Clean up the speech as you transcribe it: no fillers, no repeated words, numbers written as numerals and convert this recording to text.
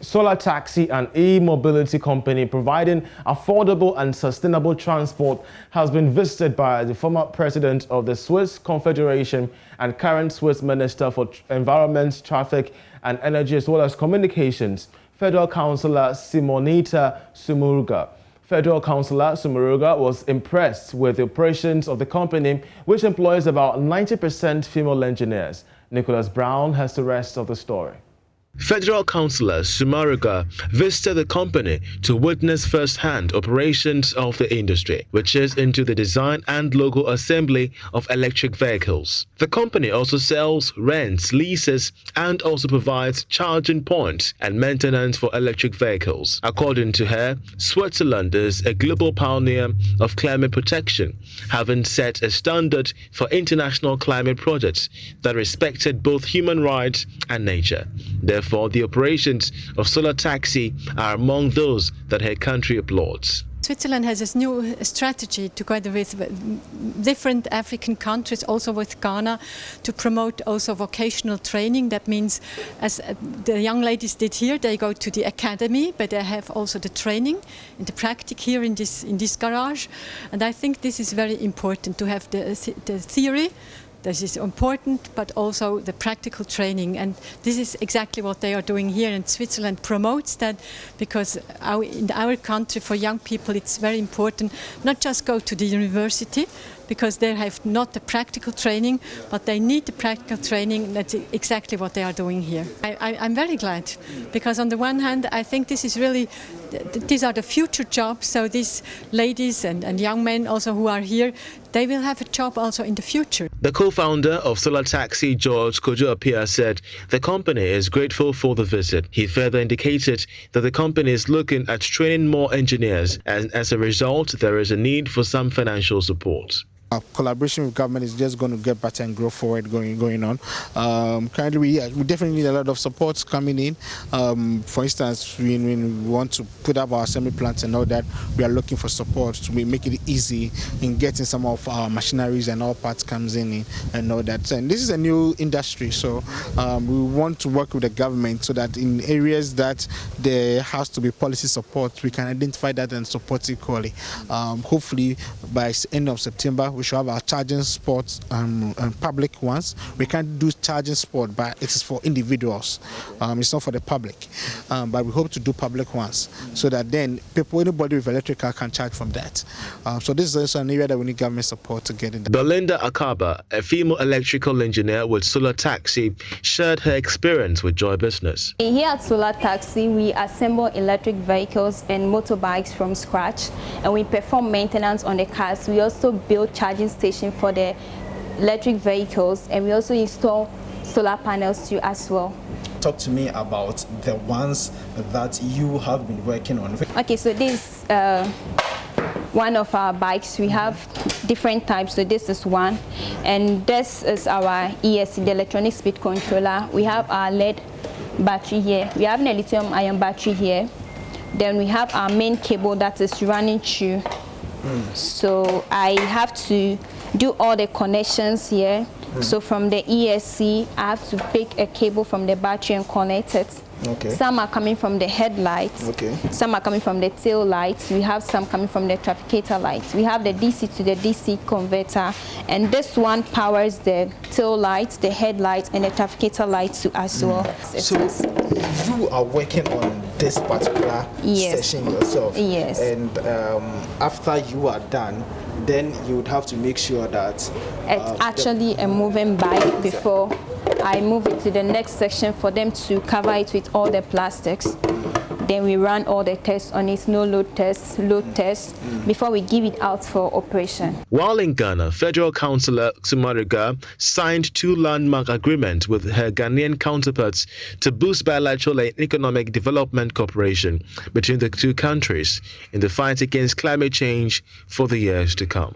Solar Taxi, an e-mobility company providing affordable and sustainable transport, has been visited by the former president of the Swiss Confederation and current Swiss Minister for Environment, Traffic and Energy, as well as Communications, Federal Councillor Simonetta Sommaruga. Federal Councillor Sommaruga was impressed with the operations of the company, which employs about 90% female engineers. Nicholas Brown has the rest of the story. Federal Councillor Sommaruga visited the company to witness first-hand operations of the industry, which is into the design and local assembly of electric vehicles. The company also sells, rents, leases, and also provides charging points and maintenance for electric vehicles. According to her, Switzerland is a global pioneer of climate protection, having set a standard for international climate projects that respected both human rights and nature. Therefore, the operations of Solar Taxi are among those that her country applauds. Switzerland has this new strategy together with different African countries, also with Ghana, to promote also vocational training. That means, as the young ladies did here, they go to the academy, but they have also the training and the practice here in this garage. And I think this is very important to have the theory. This is important, but also the practical training, and this is exactly what they are doing here. And Switzerland promotes that because in our country, for young people, it's very important not just go to the university, because they have not the practical training, but they need the practical training. That's exactly what they are doing here. I'm very glad, because on the one hand, I think this is really, these are the future jobs. So these ladies and young men also who are here, they will have a job also in the future. The co-founder of Solar Taxi, George Kojo-Appiah, said the company is grateful for the visit. He further indicated that the company is looking at training more engineers, and as a result, there is a need for some financial support. Our collaboration with government is just going to get better and grow forward going on. Currently, we definitely need a lot of support coming in. For instance, when we want to put up our assembly plants and all that, we are looking for support to make it easy in getting some of our machineries and all parts comes in and all that. And this is a new industry, so we want to work with the government so that in areas that there has to be policy support, we can identify that and support equally. Hopefully, by the end of September, we should have our charging spots and public ones. We can't do charging spot, but it is for individuals. It's not for the public. But we hope to do public ones so that then anybody with electric car can charge from that. So this is also an area that we need government support to get in. Belinda Akaba, a female electrical engineer with Solar Taxi, shared her experience with Joy Business. Here at Solar Taxi, we assemble electric vehicles and motorbikes from scratch, and we perform maintenance on the cars. We also build charging station for the electric vehicles, and we also install solar panels too as well. Talk to me about the ones that you have been working on. Okay, so this one of our bikes. We have different types, so this is one, and this is our ESC, the electronic speed controller. We have our LED battery here. We have a lithium ion battery here. Then we have our main cable that is running through. So I have to do all the connections here. So from the ESC, I have to pick a cable from the battery and connect it. Okay. Some are coming from the headlights. Okay. Some are coming from the tail lights. We have some coming from the trafficator lights. We have the DC to the DC converter, and this one powers the tail lights, the headlights, and the trafficator lights too as well. So you are working on this particular session yourself. Yes. And after you are done, then you would have to make sure that it's actually a moving bike before I move it to the next section for them to cover it with all the plastics. Then we run all the tests on it, no load tests, load tests, before we give it out for operation. While in Ghana, Federal Councillor Sommaruga signed 2 landmark agreements with her Ghanaian counterparts to boost bilateral and economic development cooperation between the two countries in the fight against climate change for the years to come.